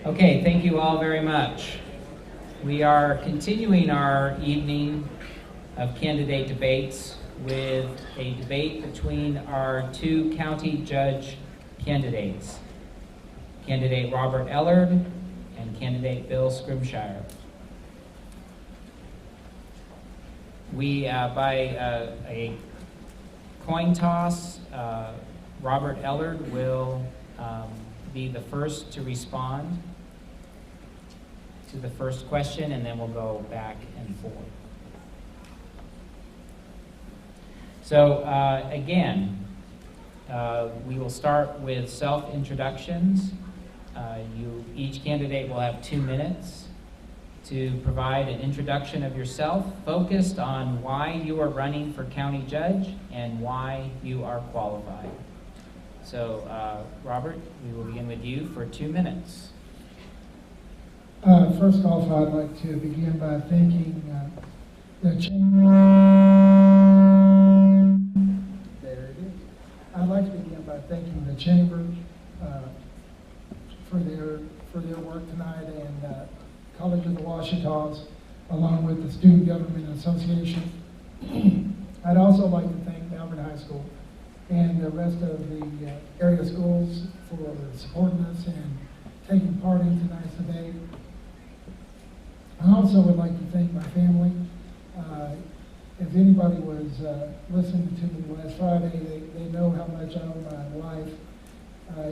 Okay, thank you all very much. We are continuing our evening of candidate debates with a debate between our two county judge candidates, candidate Robert Ellard and candidate Bill Scrimshire. We, by a coin toss, Robert Ellard will be the first to respond to the first question, and then we'll go back and forth. So again, we will start with self-introductions. Each candidate will have 2 minutes to provide an introduction of yourself focused on why you are running for county judge and why you are qualified. So, Robert, we will begin with you for 2 minutes. First off, I'd like to begin by thanking the chamber. There it is. I'd like to begin by thanking the chamber for their work tonight, and College of the Ouachitas, along with the Student Government Association. I'd also like to thank Malvern High School and the rest of the area schools for supporting us and taking part in tonight's debate. I also would like to thank my family. If anybody was listening to me last Friday, they know how much I owe my wife.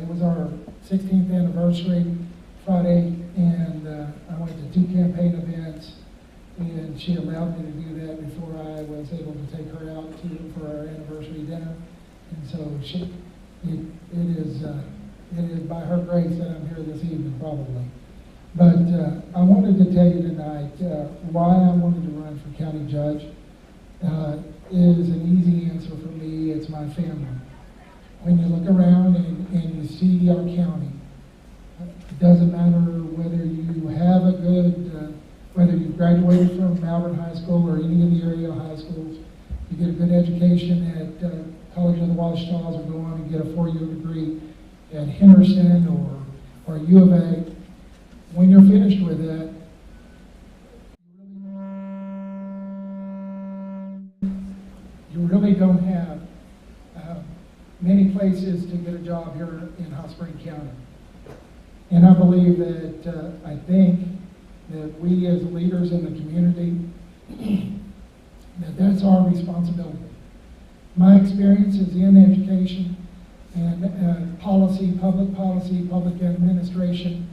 It was our 16th anniversary Friday, and I went to 2 campaign events, and she allowed me to do that before I was able to take her out for our anniversary dinner. And so it is by her grace that I'm here this evening, probably. But I wanted to tell you tonight why I wanted to run for county judge. It is an easy answer for me. It's my family. When you look around and you see our county, it doesn't matter whether you have a good, whether you graduated from Malvern High School or any of the area high schools, you get a good education at College of the Ouachitas, or go on and get a 4-year degree at Henderson or U of A. When you're finished with that, you really don't have many places to get a job here in Hot Spring County. And I believe that, I think that we as leaders in the community, that's our responsibility. My experience is in education and policy, public administration.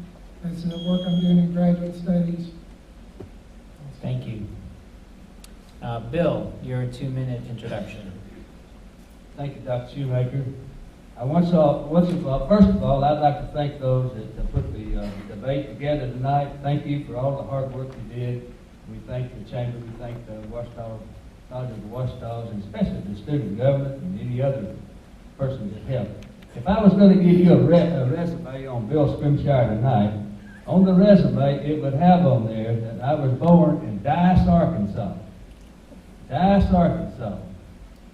That's the work I'm doing in graduate studies. Thank you. Bill, your 2-minute introduction. Thank you, Dr. Shoemaker. First of all, I'd like to thank those that put the debate together tonight. Thank you for all the hard work you did. We thank the chamber, we thank the Ouachita, College of the Ouachitas, and especially the student government and any other person that helped. If I was going to give you a resume on Bill Scrimshire tonight, on the resume it would have on there that I was born in Dyce, Arkansas. Dyce, Arkansas.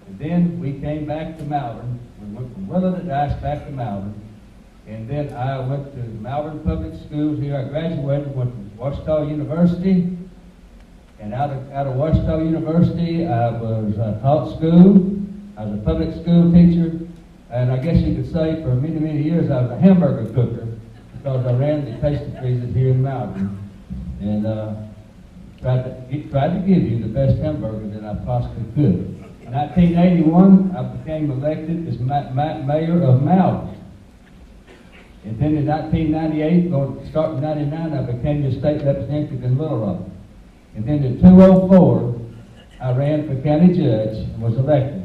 And then we came back to Malvern. We went from Willow to Dyce back to Malvern. And then I went to Malvern Public Schools here. I graduated, went to Ouachita University. And out of Ouachita University, I was taught school. I was a public school teacher. And I guess you could say for many, many years I was a hamburger cooker because I ran the tasting freezers here in Malvern. And tried to give you the best hamburger that I possibly could. In 1981, I became elected as mayor of Malvern. And then in 1998, starting in 99, I became the state representative in Little Rock. And then in 2004, I ran for county judge and was elected.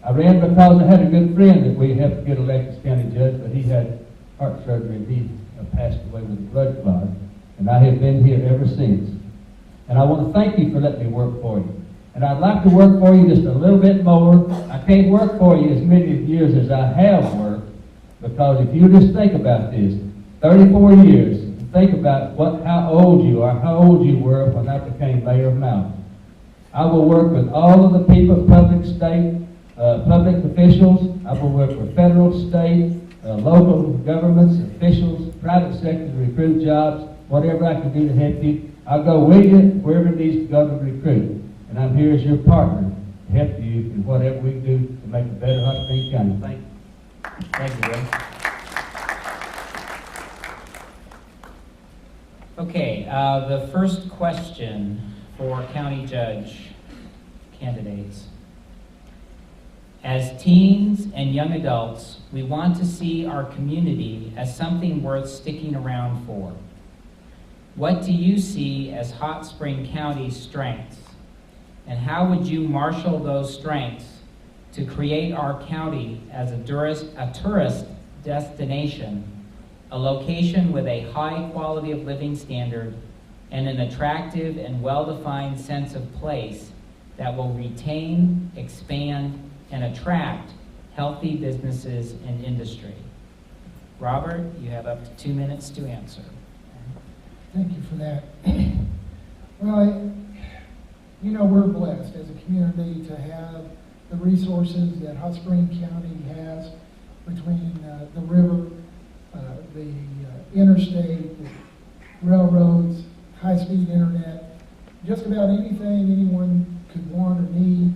I ran because I had a good friend that we helped get elected as county judge, but he had heart surgery and he passed away with a blood clot. And I have been here ever since. And I want to thank you for letting me work for you. And I'd like to work for you just a little bit more. I can't work for you as many years as I have worked, because if you just think about this, 34 years, think about how old you are, how old you were when I became mayor of Malvern. I will work with all of the people, public, state, public officials. I will work for federal, state, local governments, officials, private sector to recruit jobs, whatever I can do to help you. I'll go with you wherever it needs to go to recruit. And I'm here as your partner to help you in whatever we can do to make a better Hot Springs County. Thank you. Thank you, Bill. Okay, the first question for county judge candidates. As teens and young adults, we want to see our community as something worth sticking around for. What do you see as Hot Spring County's strengths? And how would you marshal those strengths to create our county as a tourist destination, a location with a high quality of living standard and an attractive and well-defined sense of place that will retain, expand, and attract healthy businesses and industry? Robert, you have up to 2 minutes to answer. Thank you for that. Well, you know, we're blessed as a community to have the resources that Hot Spring County has between the river, the interstate, the railroads, high-speed internet. Just about anything anyone could want or need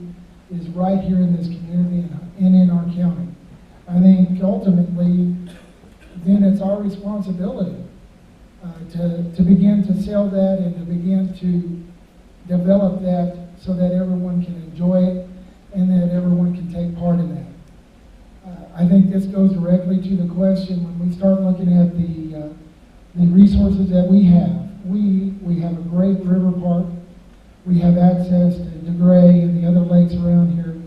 is right here in this community and in our county. I think ultimately, then it's our responsibility to begin to sell that and to begin to develop that so that everyone can enjoy it and that everyone can take part in that. I think this goes directly to the question when we start looking at the resources that we have. We have a great river park. We have access to DeGray and the other lakes around here.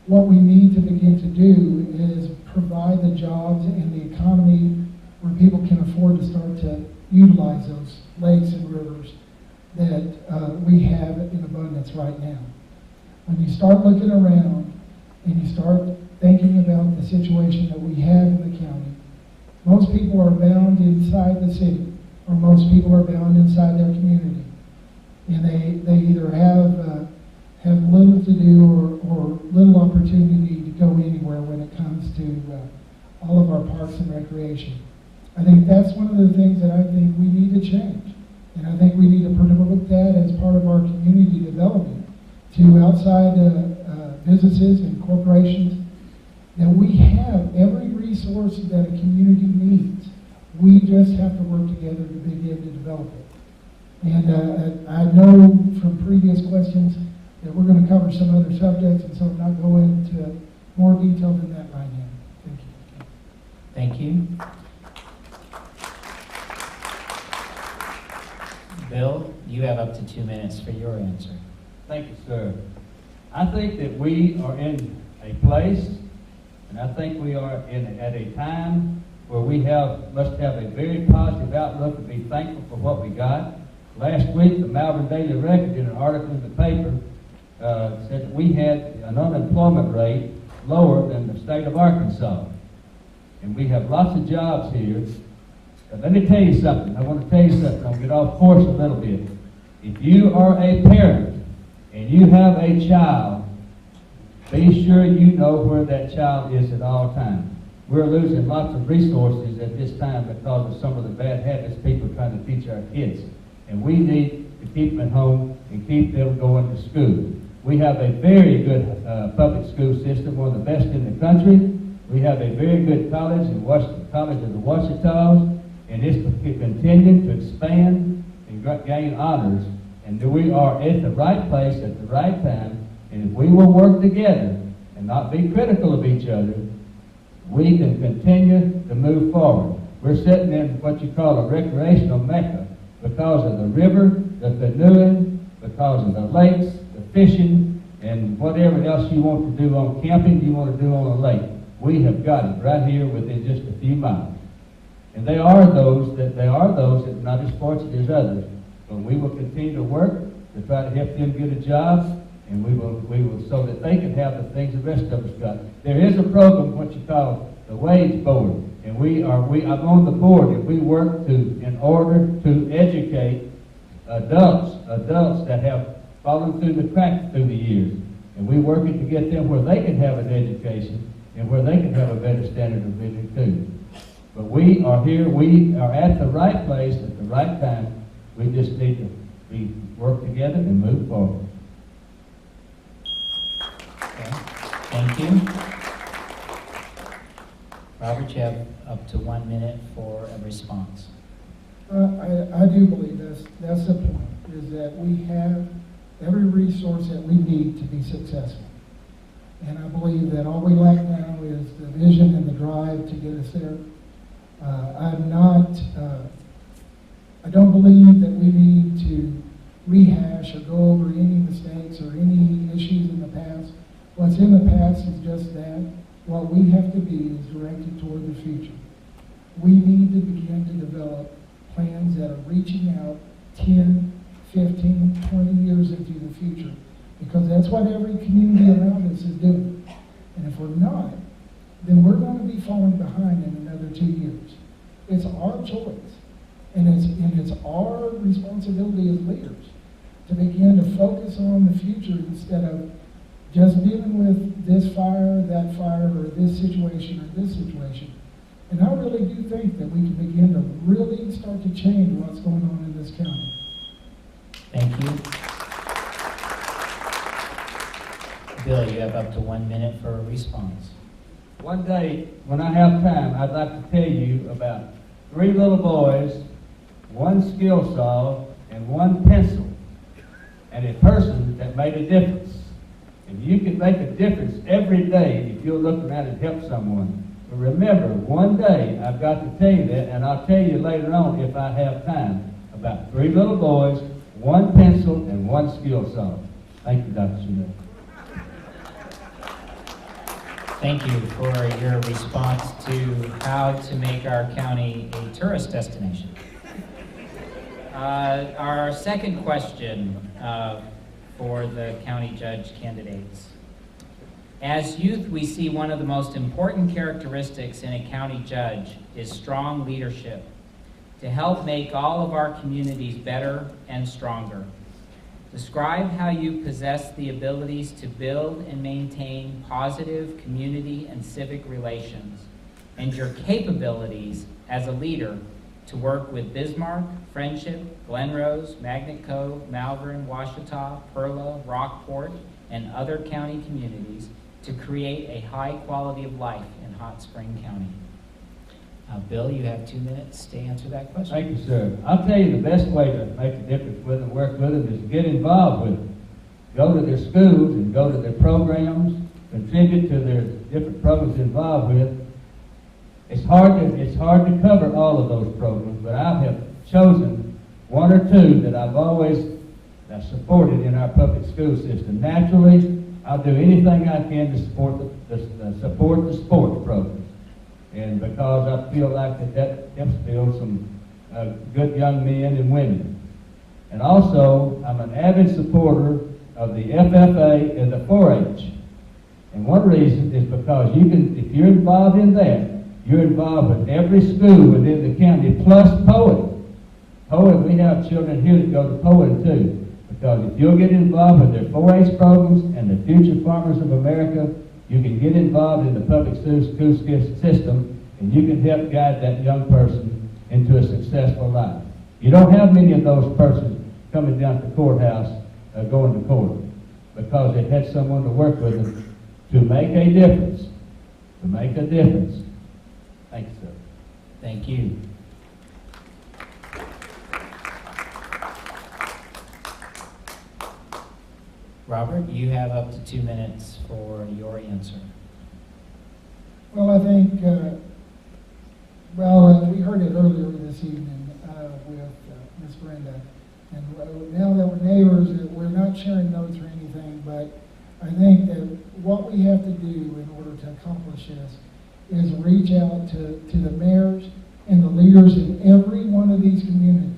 What we need to begin to do is provide the jobs and the economy where people can afford to start to utilize those lakes and rivers that we have in abundance right now. When you start looking around and you start thinking about the situation that we have in the county, most people are bound inside the city, or most people are bound inside their community. And they either have little to do or little opportunity to go anywhere when it comes to all of our parks and recreation. I think that's one of the things that I think we need to change. And I think we need to promote that as part of our community development to outside businesses and corporations, that we have every resource that a community needs. We just have to work together to begin to develop it. And I know from previous questions that we're going to cover some other subjects, and so I'm not going into more detail than that right now. Thank you. Thank you. Bill, you have up to 2 minutes for your answer. Thank you, sir. I think that we are in a place, and I think we are at a time where we must have a very positive outlook and be thankful for what we got. Last week, the Malvern Daily Record, in an article in the paper, said that we had an unemployment rate lower than the state of Arkansas. And we have lots of jobs here. But let me tell you something. I want to tell you something. I'll get off course a little bit. If you are a parent and you have a child, be sure you know where that child is at all times. We're losing lots of resources at this time because of some of the bad habits people are trying to teach our kids. And we need to keep them at home and keep them going to school. We have a very good public school system, one of the best in the country. We have a very good college, in College of the Ouachitas, and it's continuing to expand and gain honors. And we are at the right place at the right time. And if we will work together and not be critical of each other, we can continue to move forward. We're sitting in what you call a recreational mecca because of the river, the canoeing, because of the lakes, the fishing, and whatever else you want to do on camping, you want to do on a lake. We have got it right here within just a few miles. And there are those that are not as fortunate as others. But we will continue to work to try to help them get a job, and we will so that they can have the things the rest of us got. There is a program, what you call the Wage Board, and I'm on the board, and we work in order to educate adults that have fallen through the cracks through the years. And we're working to get them where they can have an education and where they can have a better standard of living too. But we are here, we are at the right place at the right time. We just need to work together and move forward. Okay, thank you. Robert, you have up to 1 minute for a response. I do believe that's the point, is that we have every resource that we need to be successful. And I believe that all we lack now is the vision and the drive to get us there. I don't believe that we need to rehash or go over any mistakes or any issues in the past. What's in the past is just that. What we have to be is directed toward the future. We need to begin to develop plans that are reaching out 10, 15, 20 years into the future, because that's what every community around us is doing. And if we're not, then we're going to be falling behind in another 2 years. It's our choice, and it's our responsibility as leaders to begin to focus on the future instead of just dealing with this fire, that fire, or this situation or this situation. And I really do think that we can begin to really start to change what's going on in this county. Thank you. Bill, you have up to 1 minute for a response. One day, when I have time, I'd like to tell you about 3 little boys, 1 skill saw, and 1 pencil, and a person that made a difference. And you can make a difference every day if you'll look around and help someone. But remember, one day, I've got to tell you that, and I'll tell you later on if I have time, about 3 little boys, 1 pencil, and 1 skill saw. Thank you, Dr. Schmidt. Thank you for your response to how to make our county a tourist destination. Our second question for the county judge candidates. As youth, we see one of the most important characteristics in a county judge is strong leadership to help make all of our communities better and stronger. Describe how you possess the abilities to build and maintain positive community and civic relations, and your capabilities as a leader to work with Bismarck, Friendship, Glenrose, Magnet Cove, Malvern, Washita, Perla, Rockport, and other county communities to create a high quality of life in Hot Spring County. Bill, you have 2 minutes to answer that question. Thank you, sir. I'll tell you the best way to make a difference with them, work with them, is to get involved with them. Go to their schools and go to their programs, contribute to their different programs involved with. It's hard to cover all of those programs, but I have chosen 1 or 2 that I've always supported in our public school system. Naturally, I'll do anything I can to support the sports programs. And because I feel like that helps build some good young men and women. And also, I'm an avid supporter of the FFA and the 4-H. And one reason is because if you're involved in that, you're involved with every school within the county, plus Poet. Poet, we have children here that go to Poet too. Because if you'll get involved with their 4-H programs and the Future Farmers of America, you can get involved in the public school system, and you can help guide that young person into a successful life. You don't have many of those persons coming down to the courthouse going to court, because they've had someone to work with them to make a difference. To make a difference. Thank you, sir. Thank you. Robert, you have up to 2 minutes for your answer. Well, I think, we heard it earlier this evening with Ms. Brenda. And now that we're neighbors, we're not sharing notes or anything, but I think that what we have to do in order to accomplish this is reach out to the mayors and the leaders in every one of these communities.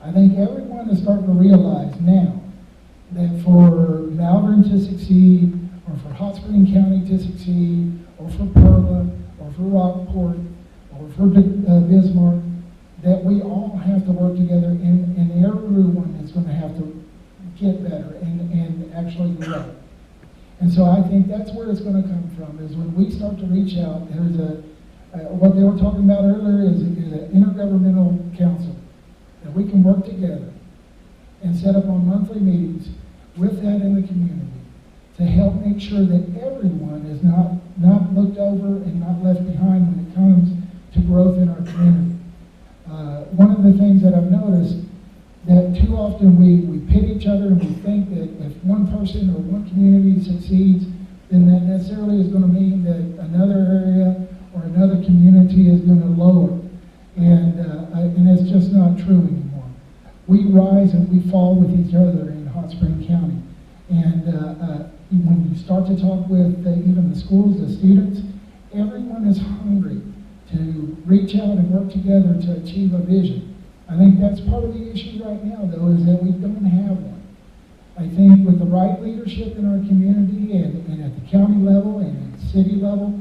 I think everyone is starting to realize now that for Malvern to succeed, or for Hot Spring County to succeed, or for Perla, or for Rockport, or for Bismarck, that we all have to work together, and everyone is going to have to get better and actually grow. And so I think that's where it's going to come from is when we start to reach out, there's what they were talking about earlier is an intergovernmental council that we can work together and set up on monthly meetings with that in the community to help make sure that everyone is not looked over and not left behind when it comes to growth in our community. One of the things that I've noticed that too often we pit each other and we think that if one person or one community succeeds, then that necessarily is going to mean that another area or another community is going to lower. And it's just not true anymore. We rise and we fall with each other in Hot Spring County. And when you start to talk with even the schools, the students, everyone is hungry to reach out and work together to achieve a vision. I think that's part of the issue right now, though, is that we don't have one. I think with the right leadership in our community and at the county level and at the city level,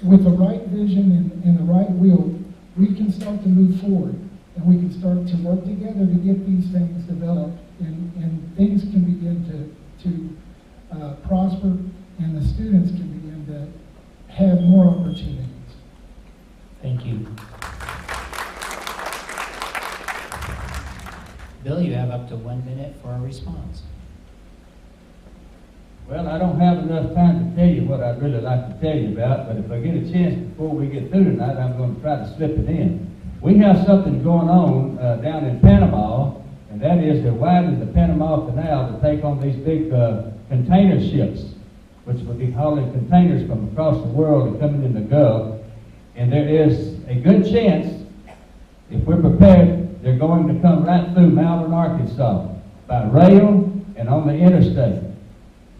with the right vision and the right will, we can start to move forward and we can start to work together to get these things developed and things can begin to prosper and the students can begin to have more opportunities. Thank you. Bill, you have up to 1 minute for a response. Well, I don't have enough time to tell you what I'd really like to tell you about, but if I get a chance before we get through tonight, I'm going to try to slip it in. We have something going on down in Panama, and that is they're widening the Panama Canal to take on these big container ships, which will be hauling containers from across the world and coming in the Gulf. And there is a good chance, if we're prepared, they're going to come right through Malvern, Arkansas, by rail and on the interstate.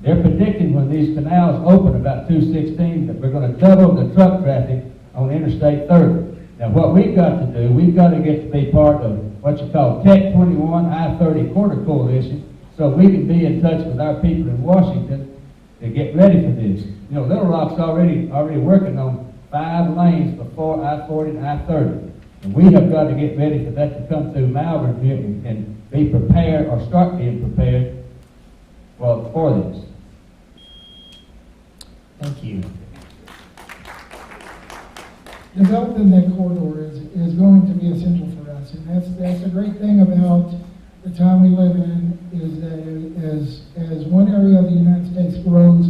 They're predicting when these canals open about 2/16 that we're going to double the truck traffic on Interstate 30. Now what we've got to do, we've got to get to be part of what you call Tech 21 I-30 Corridor Coalition so we can be in touch with our people in Washington to get ready for this. You know, Little Rock's already working on 5 lanes before I-40 and I-30. And we have got to get ready for that to come through Malvern here and be prepared or start being prepared for this. Thank you. Developing that corridor is going to be essential for us, and that's the great thing about the time we live in is that as one area of the United States grows,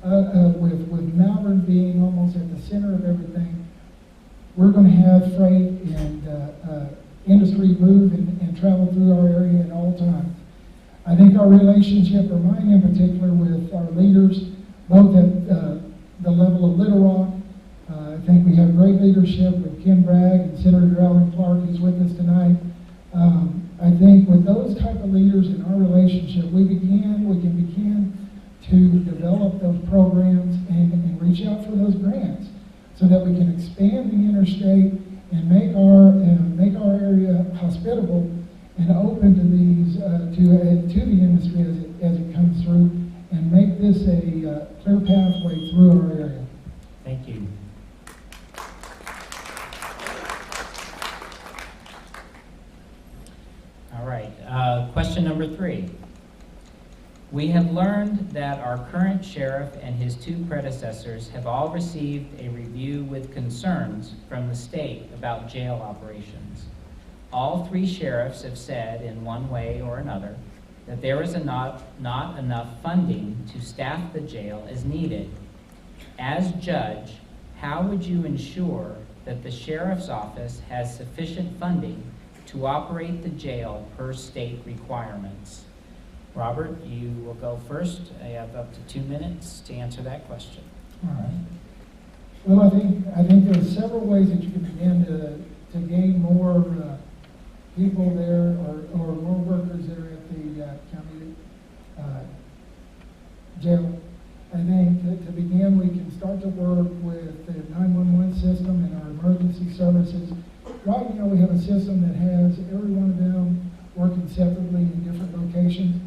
with Malvern being almost at the center of everything, we're going to have freight and industry move and travel through our area at all times. I think our relationship, or mine in particular, with our leaders, both at the level of Little Rock. I think we have great leadership with Ken Bragg and Senator Alan Clark, who's with us tonight. I think with those type of leaders in our relationship, we can begin to develop those programs and reach out for those grants so that we can expand the interstate and make our area hospitable and open to these to the industry as it comes through, and make this a clear pathway through our area. Thank you. All right, question number 3. We have learned that our current sheriff and his 2 predecessors have all received a review with concerns from the state about jail operations. All 3 sheriffs have said in one way or another that there is not enough funding to staff the jail as needed. As judge, how would you ensure that the sheriff's office has sufficient funding to operate the jail per state requirements? Robert, you will go first. I have up to 2 minutes to answer that question. All right. Well, I think there are several ways that you can begin to gain more people there or more workers there at the county jail. I think to begin, we can start to work with the 911 system and our emergency services. Right now, we have a system that has every one of them working separately in different locations.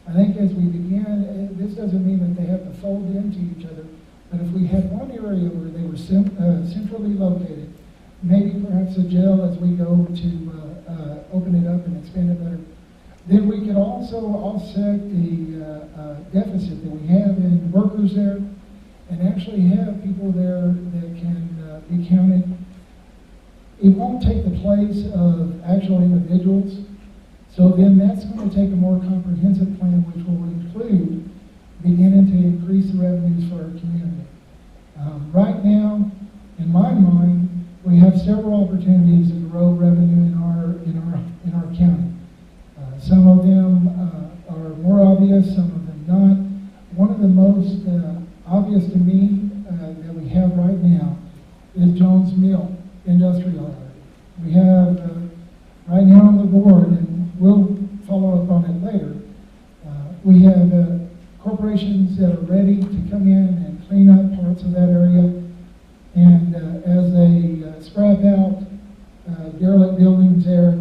I think as we begin, this doesn't mean that they have to fold into each other, but if we had one area where they were centrally located, maybe perhaps a jail as we go to open it up and expand it better, then we could also offset the deficit that we have in workers there, and actually have people there that can be counted. It won't take the place of actual individuals, so then that's going to take a more comprehensive plan which will include beginning to increase the revenues for our community. Right now, in my mind, we have several opportunities to grow revenue in our county. Some of them are more obvious, some of them not. One of the most obvious to me that we have right now is Jones Mill Industrial Area. We have right now on the board, and we'll follow up on it later, we have corporations that are ready to come in and clean up parts of that area. And as they scrap out derelict buildings there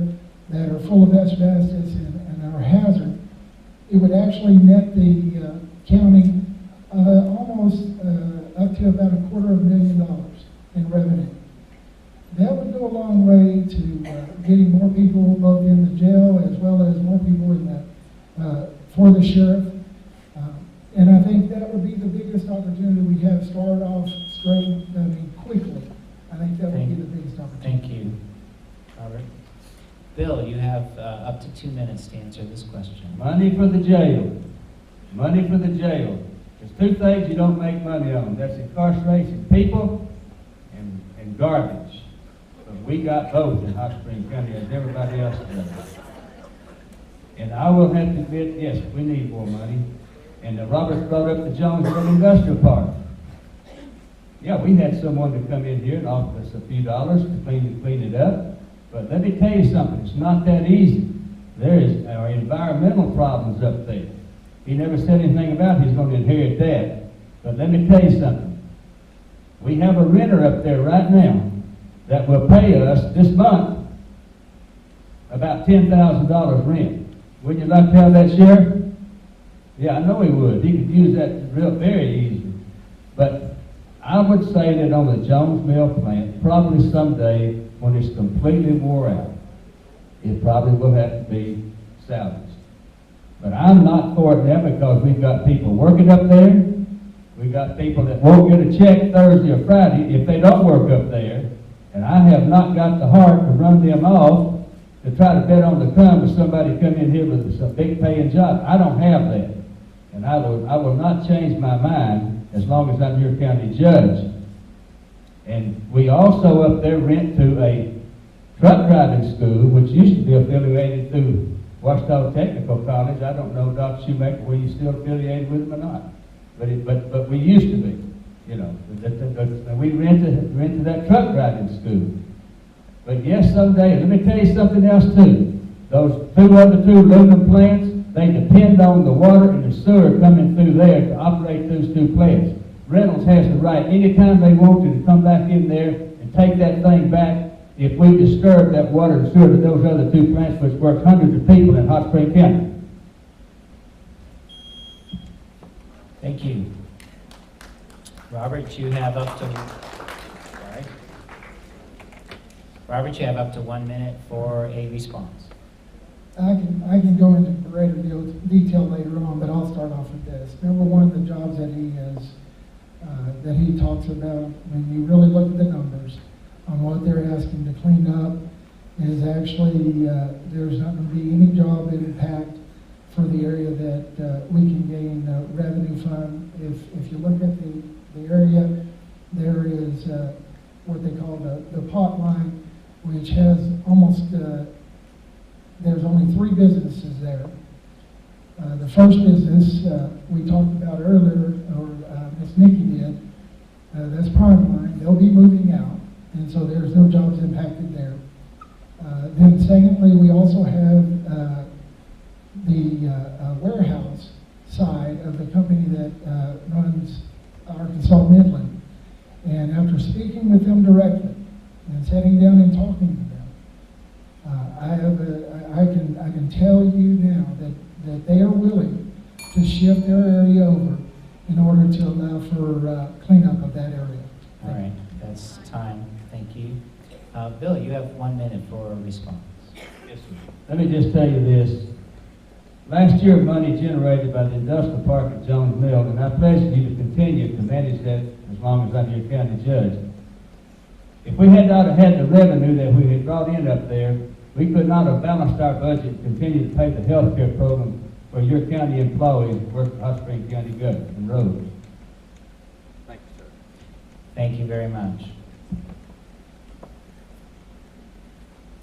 that are full of asbestos and are a hazard, it would actually net the county almost up to about $250,000 in revenue. That would go a long way to getting more people both in the jail as well as more people in the for the sheriff. And I think that would be the biggest opportunity we have. Start off straight, quickly. I think that would be the biggest opportunity. Thank you, Robert. Bill, you have up to 2 minutes to answer this question. Money for the jail. Money for the jail. There's two things you don't make money on. That's incarceration people and garbage. But we got both in Hot Spring County as everybody else does. And I will have to admit, yes, we need more money. And Robert brought up the Jonesville Industrial Park. Yeah, we had someone to come in here and offer us a few dollars to clean it up. But let me tell you something, it's not that easy. There are environmental problems up there. He never said anything about he's going to inherit that. But let me tell you something. We have a renter up there right now that will pay us this month about $10,000 rent. Wouldn't you like to have that, Sheriff? Yeah, I know he would. He could use that very easily. But I would say that on the Jones Mill plant, probably someday when it's completely wore out, it probably will have to be salvaged. But I'm not for it now because we've got people working up there. We've got people that won't get a check Thursday or Friday if they don't work up there. And I have not got the heart to run them off to try to bet on the come with somebody come in here with a big paying job. I don't have that. And I will not change my mind as long as I'm your county judge. And we also up there rent to a truck driving school, which used to be affiliated through Washita Technical College. I don't know, Dr. Shoemaker, were you still affiliated with them or not? But we used to be, you know. We rented that truck driving school. But yes, someday, let me tell you something else too. Those other two aluminum plants, they depend on the water and the sewer coming through there to operate those two plants. Reynolds has the right, anytime they want to come back in there and take that thing back if we disturb that water and sewer to those other two plants, which work hundreds of people in Hot Spring County. Thank you. Robert, you have up to, Robert, you have up to 1 minute for a response. I can go into greater detail later on, but I'll start off with this. Number one, the jobs that he talks about, when you really look at the numbers on what they're asking to clean up, is actually there's not going to be any job impact for the area that we can gain revenue from. If you look at the area, there is what they call the pot line, which has almost there's only 3 businesses there. The first business we talked about earlier, or Miss Nikki did, that's Prime Line. They'll be moving out, and so there's no jobs impacted there. Then secondly, we also have the warehouse side of the company that runs Arkansas Midland. And after speaking with them directly and sitting down and talking to them, I can tell you now that they are willing to shift their area over in order to allow for cleanup of that area. All right, that's time. Thank you. Bill, you have 1 minute for a response. Yes, sir. Let me just tell you this. Last year, money generated by the industrial park at Jones Mill, and I pledge you to continue to manage that as long as I'm your county judge. If we had not have had the revenue that we had brought in up there, we could not have balanced our budget and continue to pay the health care program for your county employees who work for Hot Spring County government and roads. Thank you, sir. Thank you very much.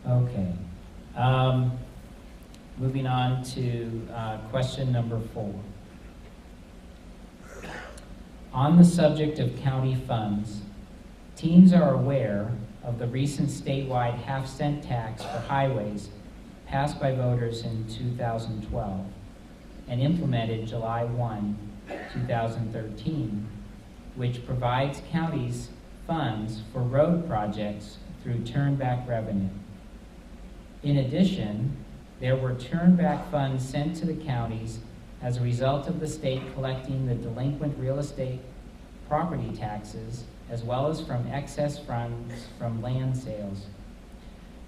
Okay. Moving on to question number 4. On the subject of county funds, teens are aware of the recent statewide half-cent tax for highways passed by voters in 2012 and implemented July 1, 2013, which provides counties funds for road projects through turnback revenue. In addition, there were turnback funds sent to the counties as a result of the state collecting the delinquent real estate property taxes, as well as from excess funds from land sales.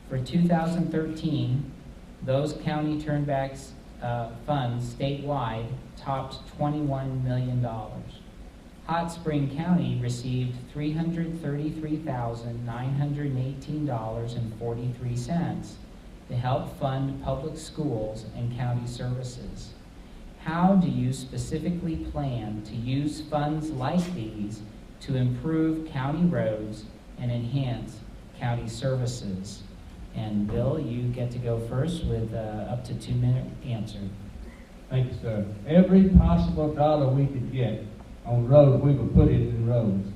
For 2013, those county turnbacks funds statewide topped $21 million. Hot Spring County received $333,918.43 to help fund public schools and county services. How do you specifically plan to use funds like these to improve county roads and enhance county services? And Bill, you get to go first with up to 2-minute answer. Thank you, sir. Every possible dollar we could get on roads, we would put it in roads.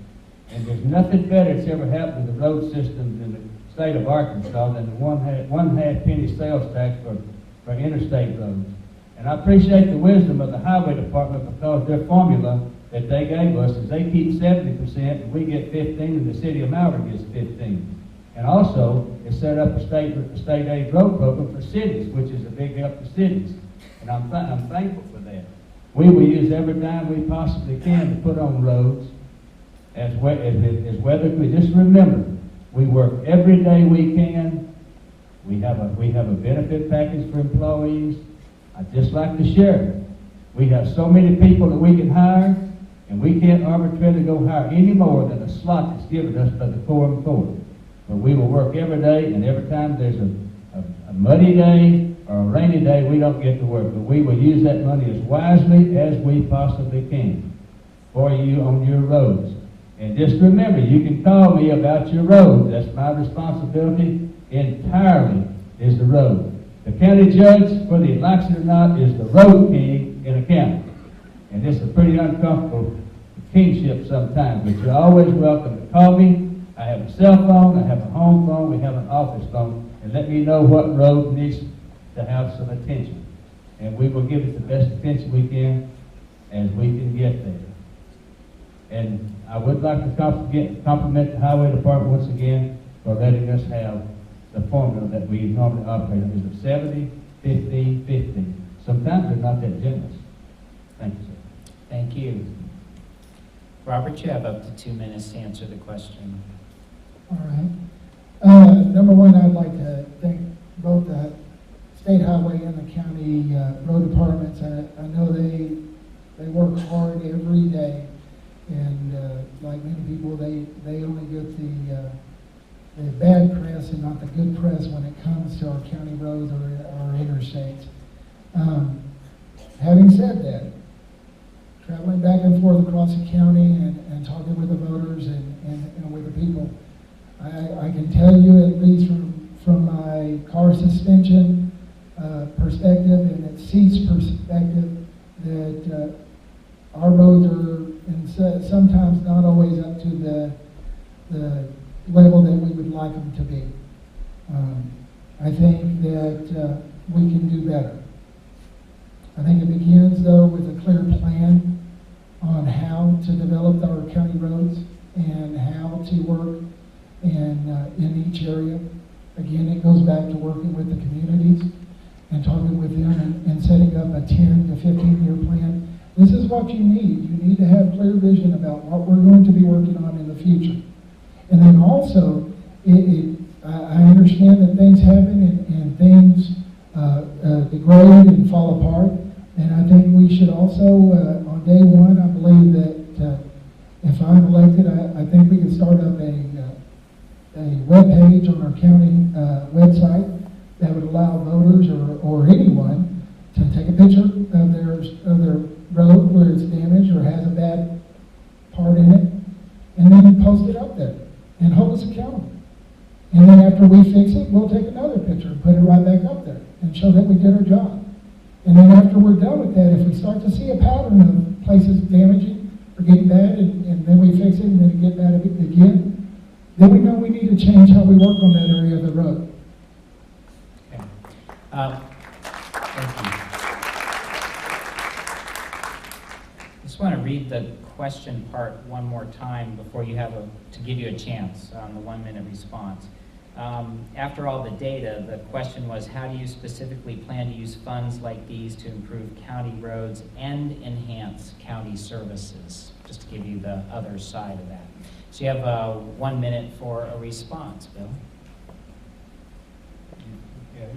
And there's nothing better that's ever happened to the road systems in the state of Arkansas than the one-half penny sales tax for interstate roads. And I appreciate the wisdom of the highway department, because their formula that they gave us is they keep 70% and we get 15, and the city of Malvern gets 15. And also, it set up a state aid road program for cities, which is a big help to cities. And I'm thankful for that. We will use every dime we possibly can to put on roads as weather. Just remember, we work every day we can. We have a benefit package for employees. I just like the sheriff. We have so many people that we can hire, and we can't arbitrarily go hire any more than a slot that's given us by the quorum court. But we will work every day, and every time there's a muddy day or a rainy day, we don't get to work. But we will use that money as wisely as we possibly can for you on your roads. And just remember, you can call me about your roads. That's my responsibility entirely, is the road. The county judge, whether he likes it or not, is the road king in a county. And it's a pretty uncomfortable kingship sometimes, but you're always welcome to call me. I have a cell phone, I have a home phone, we have an office phone, and let me know what road needs to have some attention. And we will give it the best attention we can as we can get there. And I would like to compliment the highway department once again for letting us have the formula that we normally operate on. Is it 70, 15, 15? Sometimes they're not that generous. Thank you, sir. Thank you. Robert, you have up to 2 minutes to answer the question. All right. Number one, I'd like to thank both the state highway and the county road departments. I know they work hard every day, and like many people, they only get the bad press and not the good press when it comes to our county roads or our interstates. Having said that, traveling back and forth across the county and talking with the voters and with the people, I can tell you, at least from my car suspension perspective and its seats perspective, that our roads are sometimes not always up to the level that we would like them to be. I think that we can do better. I think it begins, though, with a clear plan on how to develop our county roads and how to work in each area. Again, it goes back to working with the communities and talking with them and setting up a 10 to 15-year plan. This is what you need. You need to have clear vision about what we're going to be working on in the future. And then also, I understand that things happen and things degrade and fall apart. And I think we should also, on day one, I believe that if I'm elected, I think we could start up a web page on our county website that would allow voters or anyone to take a picture of their road where it's damaged or has a bad part in it, and then post it up there and hold us accountable. And then after we fix it, we'll take another picture and put it right back up there and show that we did our job. And then after we're done with that, if we start to see a pattern of places damaging or getting bad, and then we fix it and then get bad again, then we know we need to change how we work on that area of the road. Okay. Thank you. I just want to read the question part one more time before you have to give you a chance on the 1 minute response. After all the data, the question was, how do you specifically plan to use funds like these to improve county roads and enhance county services? Just to give you the other side of that. So you have 1 minute for a response, Bill.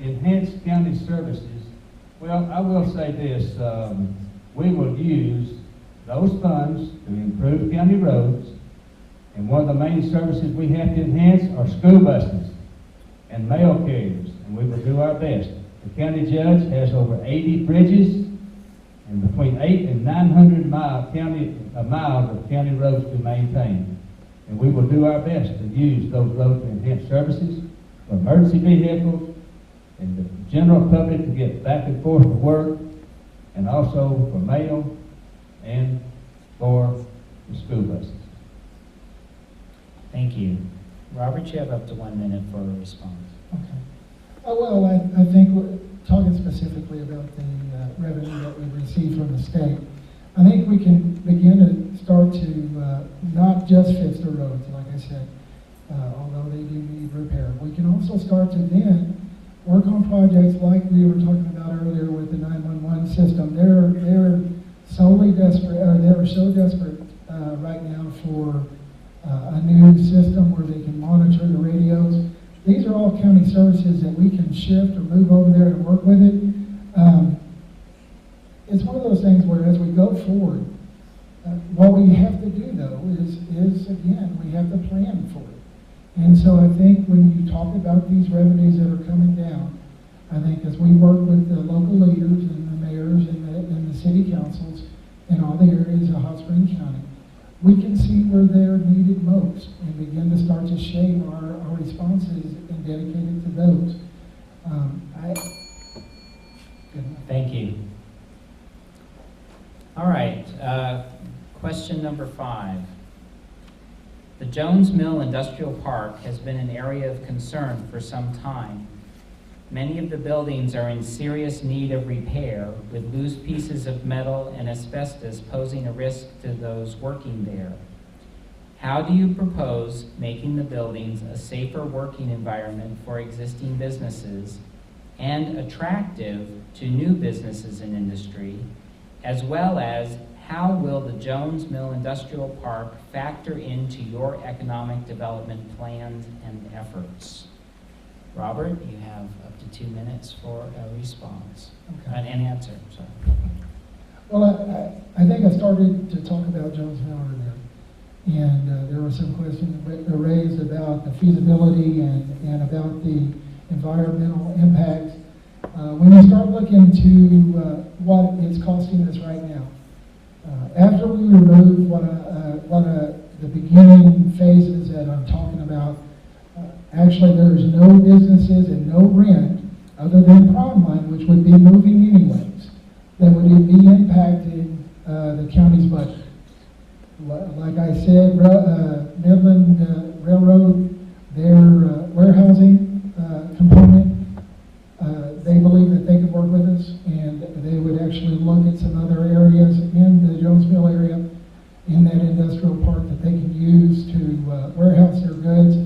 Enhance county services. Well, I will say this, we will use those funds to improve county roads, and one of the main services we have to enhance are school buses and mail carriers, and we will do our best. The county judge has over 80 bridges and between 800 and 900 miles of county roads to maintain, and we will do our best to use those roads to enhance services for emergency vehicles and the general public to get back and forth to work, and also for mail and for the school buses. Thank you. Robert, you have up to 1 minute for a response. Okay. Well, I think we're talking specifically about the revenue that we receive from the state. I think we can begin to start to not just fix the roads, like I said, although they do need repair. We can also start to then work on projects like we were talking about earlier with the 911 system. They're solely desperate, or they're so desperate right now for a new system where they can monitor the radios. These are all county services that we can shift or move over there and work with it. It's one of those things where as we go forward, what we have to do though is again, we have to plan for it. And so I think when you talk about these revenues that are coming down, I think as we work with the local leaders and the mayors and the city councils in all the areas of Hot Spring County, we can see where they're needed most and begin to start to shape our responses and dedicate it to those. Thank you. All right, question number 5. The Jones Mill Industrial Park has been an area of concern for some time. Many of the buildings are in serious need of repair, with loose pieces of metal and asbestos posing a risk to those working there. How do you propose making the buildings a safer working environment for existing businesses and attractive to new businesses and industry, as well as how will the Jones Mill Industrial Park factor into your economic development plans and efforts? Robert, you have up to 2 minutes for a response, Okay. an answer. Sorry. Well, I think I started to talk about Jones Mill earlier, and there were some questions raised about the feasibility and about the environmental impacts. When you start looking to what it's costing us right now, after we remove the beginning phases that I'm talking about, actually there's no businesses and no rent other than Primeline, which would be moving anyways, that would be impacting the county's budget. Like I said, Midland Railroad, their warehousing component, they believe that they could work with us, and they would actually look at some other areas in the Jones Mill area in that industrial park that they can use to warehouse their goods.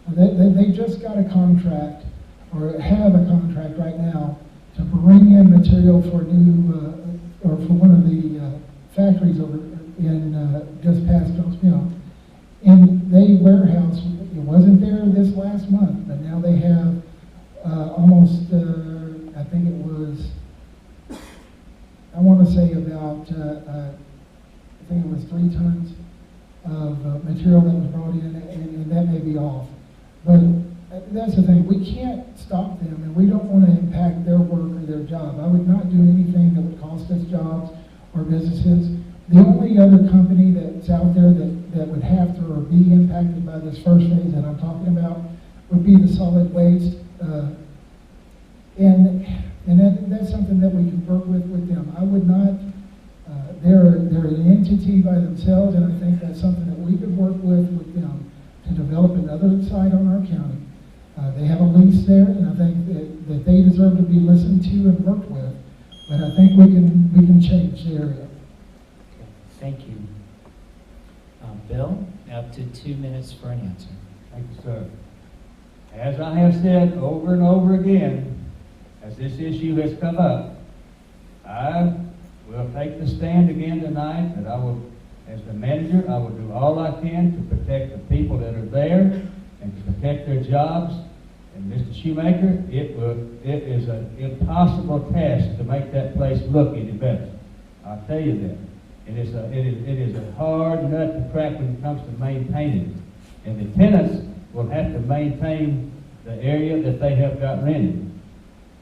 They just got a contract, or have a contract right now, to bring in material for or for one of the factories over in just past Jones Mill. And they warehouse, it wasn't there this last month, but now they have almost, I think material that was brought in, and that may be off. But that's the thing, we can't stop them, and we don't want to impact their work or their job. I would not do anything that would cost us jobs or businesses. The only other company that's out there that would have to or be impacted by this first phase that I'm talking about would be the solid waste. And that's something that we can work with them. I would not, they're an entity by themselves, and I think that's something that we could work with them to develop another site on our county. They have a lease there, and I think that they deserve to be listened to and worked with. But I think we can change the area. Okay, thank you. Bill, up to 2 minutes for an answer. Thank you, sir. As I have said over and over again, as this issue has come up, I will take the stand again tonight that I will, as the manager, I will do all I can to protect the people that are there and to protect their jobs. And Mr. Shoemaker, it is an impossible task to make that place look any better. I'll tell you that. It is a hard nut to crack when it comes to maintaining it. And the tenants will have to maintain the area that they have got rented.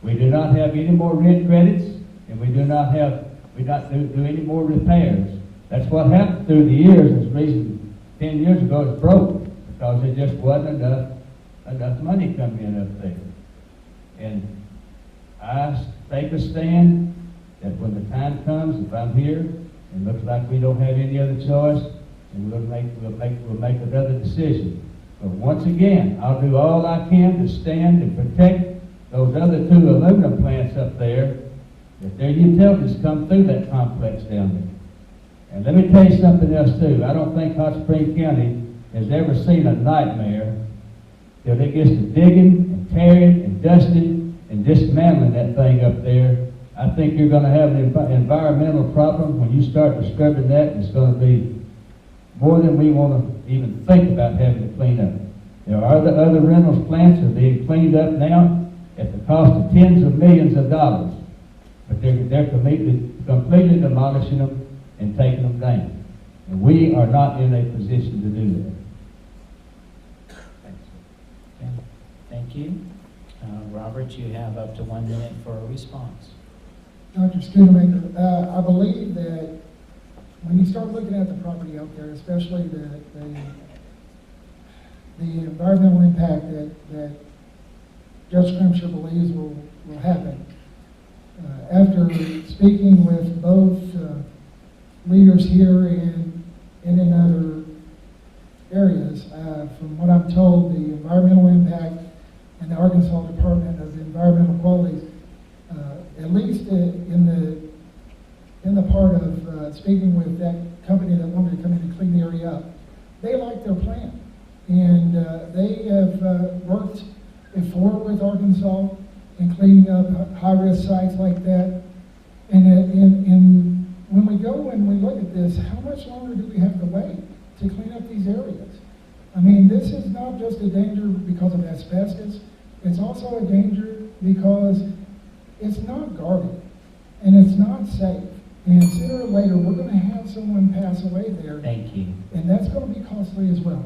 We do not have any more rent credits, and we do not do any more repairs. That's what happened through the years. This reason 10 years ago it broke, because there just wasn't enough money coming in up there. And I take a stand that when the time comes, if I'm here, and it looks like we don't have any other choice, and we'll make another decision. But once again, I'll do all I can to stand and protect those other 2 aluminum plants up there, that their utilities come through that complex down there. And let me tell you something else too. I don't think Hot Spring County has ever seen a nightmare till it gets to digging and tearing and dusting and dismantling that thing up there. I think you're going to have an environmental problem when you start disturbing that, and it's going to be more than we want to even think about having to clean up. There are other Reynolds plants that are being cleaned up now at the cost of tens of millions of dollars. But they're completely demolishing them and taking them down. And we are not in a position to do that. Thanks. Okay, thank you. Robert, you have up to 1 minute for a response. Dr. Schoonmaker, I believe that when you start looking at the property out there, especially the environmental impact that Judge Scrimshire believes will happen, after speaking with both leaders here and in other areas, from what I'm told, the environmental impact and the Arkansas Department of Environmental Qualities, at least in the part of speaking with that company that wanted to come in and clean the area up, they like their plan. And they have worked before with Arkansas in cleaning up high-risk sites like that. And when we go and we look at this, how much longer do we have to wait to clean up these areas? I mean, this is not just a danger because of asbestos. It's also a danger because it's not guarded and it's not safe. And sooner or later, we're going to have someone pass away there. Thank you. And that's going to be costly as well.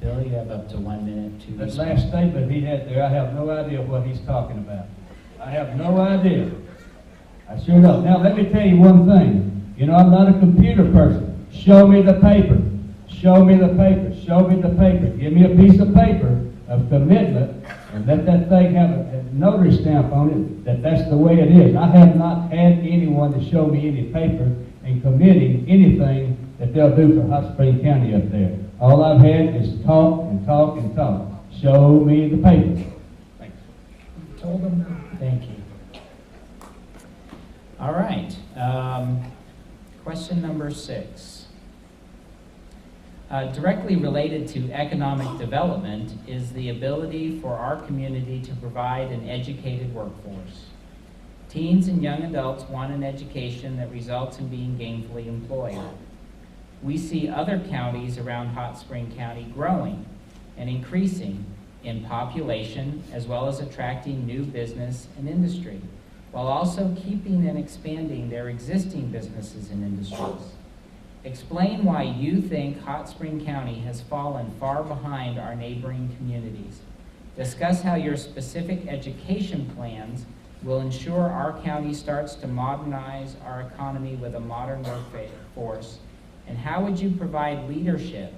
Bill, you have up to 1 minute to That respond. last statement he had there, I have no idea what he's talking about. I have no idea. I sure don't. Now, let me tell you one thing. You know, I'm not a computer person. Show me the paper. Show me the paper. Show me the paper. Give me a piece of paper of commitment and let that thing have a notary stamp on it that that's the way it is. I have not had anyone to show me any paper and committing anything that they'll do for Hot Spring County up there. All I've had is talk and talk and talk. Show me the paper. Thanks. Told them no. Thank you. All right. Question number 6. Directly related to economic development is the ability for our community to provide an educated workforce. Teens and young adults want an education that results in being gainfully employed. We see other counties around Hot Spring County growing and increasing in population, as well as attracting new business and industry, while also keeping and expanding their existing businesses and industries. Explain why you think Hot Spring County has fallen far behind our neighboring communities. Discuss how your specific education plans will ensure our county starts to modernize our economy with a modern workforce, and how would you provide leadership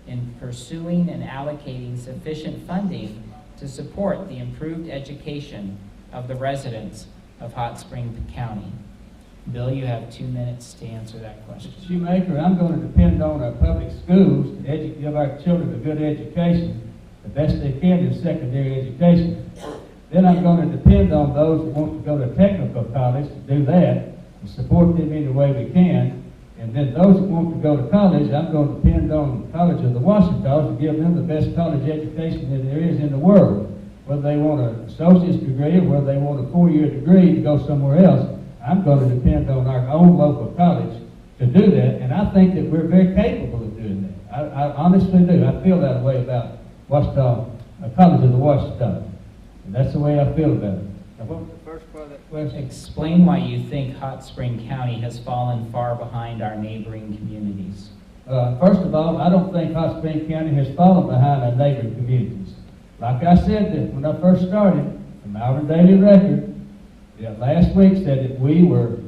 in pursuing and allocating sufficient funding to support the improved education of the residents of Hot Spring County? Bill, you have 2 minutes to answer that question. Mr. Shoemaker, I'm going to depend on our public schools to give our children a good education, the best they can in secondary education. Then I'm going to depend on those that want to go to technical college to do that and support them any way we can. And then those that want to go to college, I'm going to depend on College of the Washitans to give them the best college education that there is in the world. Whether they want an associate's degree or whether they want a 4-year degree to go somewhere else, I'm going to depend on our own local college to do that. And I think that we're very capable of doing that. I honestly do. I feel that way about College of the Washitans. And that's the way I feel about it. Now, what was the first part of that question? Explain why you think Hot Spring County has fallen far behind our neighboring communities. First of all, I don't think Hot Spring County has fallen behind our neighboring communities. Like I said that when I first started, the Malvern Daily Record last week said that we were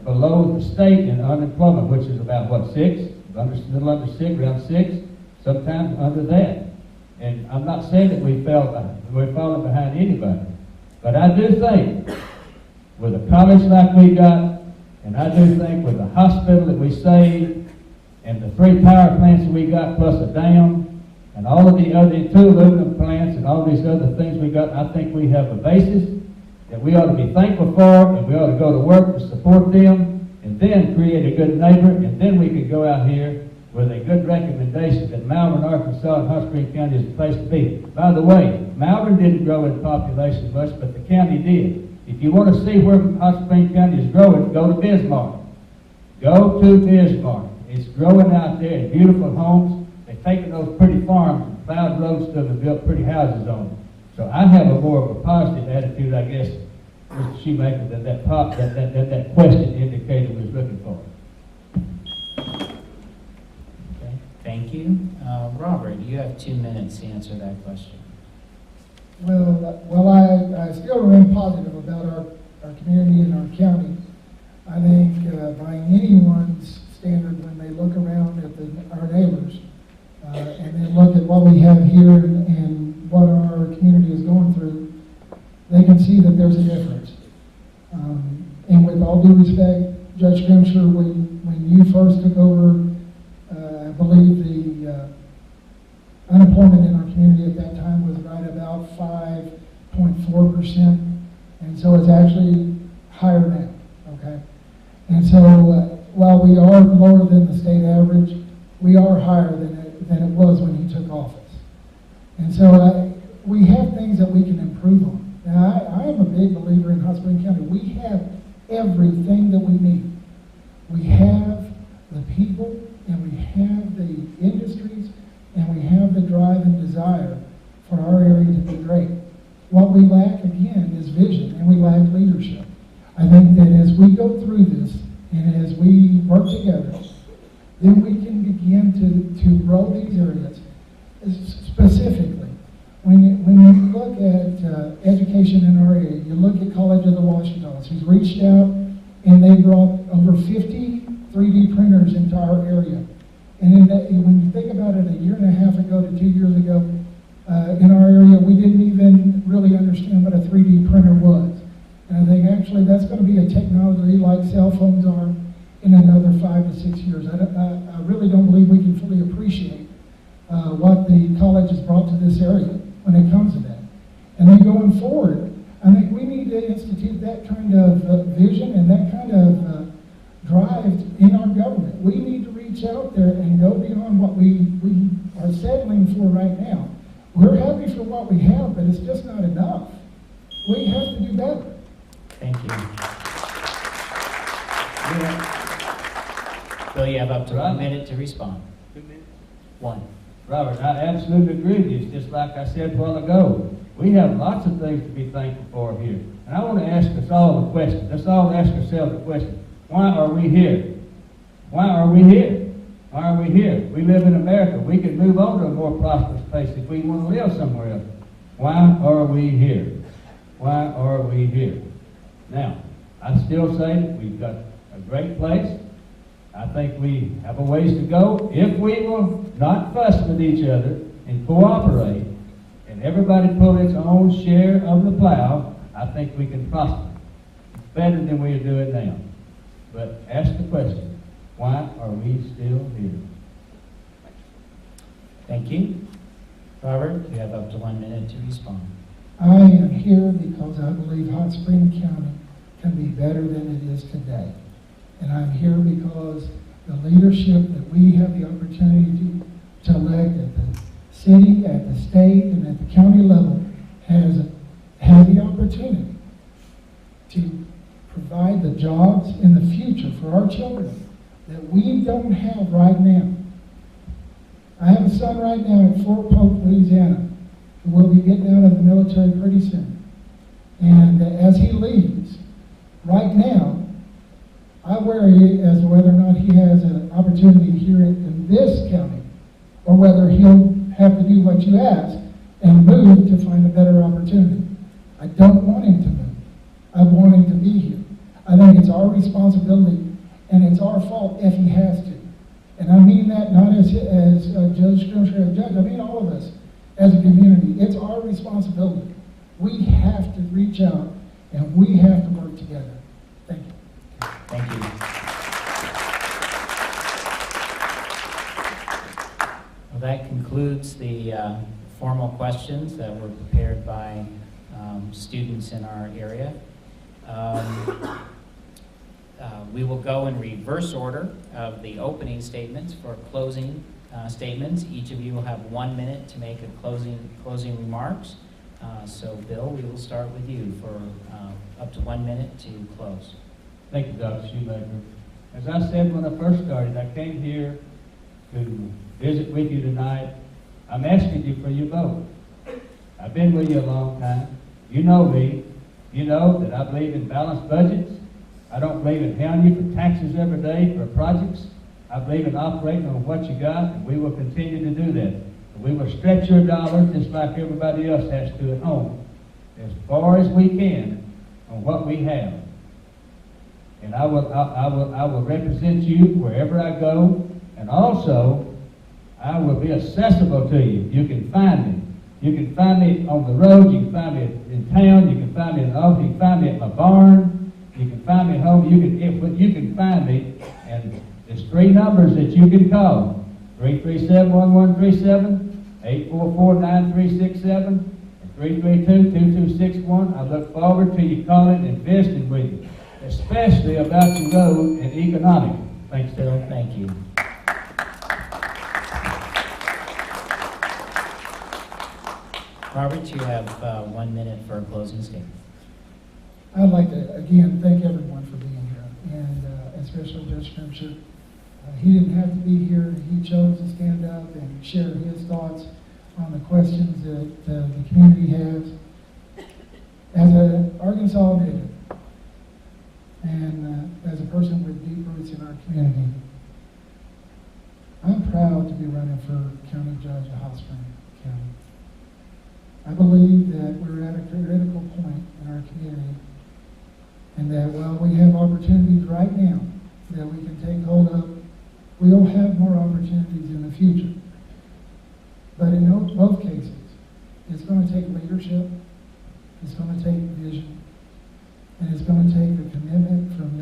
below the state in unemployment, which is about, what, 6? A little under 6, around 6, sometimes under that. And I'm not saying that we're falling behind anybody. But I do think with a college like we got, and I do think with the hospital that we saved, and the 3 power plants that we got, plus a dam, and all of the other 2 aluminum plants, and all these other things we got, I think we have a basis that we ought to be thankful for, and we ought to go to work to support them, and then create a good neighbor, and then we could go out here with a good recommendation that Malvern, Arkansas, and Hot Spring County is the place to be. By the way, Malvern didn't grow in population much, but the county did. If you want to see where Hot Spring County is growing, go to Bismarck. Go to Bismarck. It's growing out there in beautiful homes. They've taken those pretty farms and plowed roads to them and built pretty houses on them. So I have a more of a positive attitude, I guess, Mr. Shoemaker, than that question indicator was looking for. Okay, thank you. Robert, you have 2 minutes to answer that question. Well, I still remain positive about our community and our county. I think by anyone's standard, when they look around at our neighbors and then look at what we have here and what our community is going through, they can see that there's a difference. And with all due respect, Judge Grimsher, when you first took over, I believe the unemployment in our community at that time was right about 5.4%, and so it's actually higher now, okay? And so while we are lower than the state average, we are higher than it was when he took office. And so we have things that we can improve on. Now, I am a big believer in Hot Spring County. We have everything that we need. We have the people, and we have the industries, and we have the drive and desire for our area to be great. What we lack, again, is vision, and we lack leadership. I think that as we go through this, and as we work together, then we can begin to grow these areas. Specifically, when you look at education in our area, you look at College of the Washitans, who's reached out, and they brought over 50 3D printers into our area. And when you think about it, a year and a half ago to 2 years ago, in our area, we didn't even really understand what a 3D printer was. And I think actually that's going to be a technology like cell phones are in another 5 to 6 years. I really don't believe we can fully appreciate what the college has brought to this area when it comes to that. And then going forward, I think we need to institute that kind of vision and that kind of drive in our government. We need to reach out there and go beyond what we are settling for right now. We're happy for what we have, but it's just not enough. We have to do better. Thank you. Bill, you have up to 1 minute to respond. 2 minutes? 1. Robert, I absolutely agree with you. It's just like I said a while ago. We have lots of things to be thankful for here. And I want to ask us all a question. Let's all ask ourselves a question. Why are we here? Why are we here? Why are we here? We live in America. We can move on to a more prosperous place if we want to live somewhere else. Why are we here? Why are we here? Now, I still say that we've got a great place. I think we have a ways to go. If we will not fuss with each other and cooperate, and everybody pull its own share of the plow, I think we can prosper better than we are doing now. But ask the question, why are we still here? Thank you. Robert, you have up to 1 minute to respond. I am here because I believe Hot Spring County can be better than it is today. And I'm here because the leadership that we have the opportunity to elect at the city, at the state, and at the county level has had the opportunity to provide the jobs in the future for our children that we don't have right now. I have a son right now at Fort Polk, Louisiana, who will be getting out of the military pretty soon. And as he leaves, right now, I worry as to whether or not he has an opportunity here in this county, or whether he'll have to do what you ask and move to find a better opportunity. I don't want him to move. I want him to be here. I think it's our responsibility, and it's our fault if he has to. And I mean that not as Judge Grimshire, as judge, I mean all of us as a community. It's our responsibility. We have to reach out, and we have to work together. Thank you. Thank you. Well, that concludes the formal questions that were prepared by students in our area. We will go in reverse order of the opening statements for closing statements. Each of you will have 1 minute to make a closing remarks. So, Bill, we will start with you for up to 1 minute to close. Thank you, Dr. Shoemaker. As I said when I first started, I came here to visit with you tonight. I'm asking you for your vote. I've been with you a long time. You know me. You know that I believe in balanced budgets. I don't believe in hounding you for taxes every day for projects. I believe in operating on what you got, and we will continue to do that. And we will stretch your dollar just like everybody else has to at home, as far as we can on what we have. And I will represent you wherever I go, and also I will be accessible to you. You can find me. You can find me on the road. You can find me in town. You can find me in the office. You can find me at my barn. You can find me at home. You can find me, and there's 3 numbers that you can call: 337-1137, 844-9367, and 332-2261. I look forward to you calling and visiting with you, especially about your road and economic. Thanks, Bill, thank you. Robert, you have 1 minute for a closing statement. I'd like to, again, thank everyone for being here, and especially Judge Grimshire. He didn't have to be here. He chose to stand up and share his thoughts on the questions that the community has. As an Arkansas native, and as a person with deep roots in our community, I'm proud to be running for county judge of Hot Spring County. I believe that we're at a critical point in our community, and that while we have opportunities right now that we can take hold of, we'll have more opportunities in the future. But in both cases, it's going to take leadership, it's going to take vision, and it's going to take the commitment from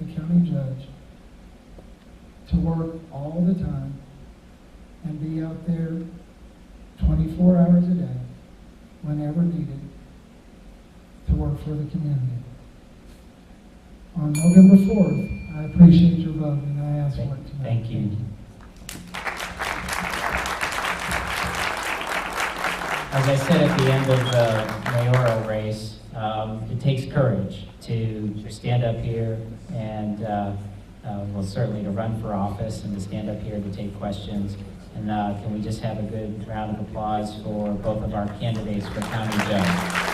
the county judge to work all the time and be out there 24 hours a day, whenever needed, to work for the community. On November 4th, I appreciate your vote, and I ask for it tonight. Thank you. As I said at the end of the mayoral race, it takes courage to stand up here and, well, certainly to run for office and to stand up here to take questions. And can we just have a good round of applause for both of our candidates for county judge?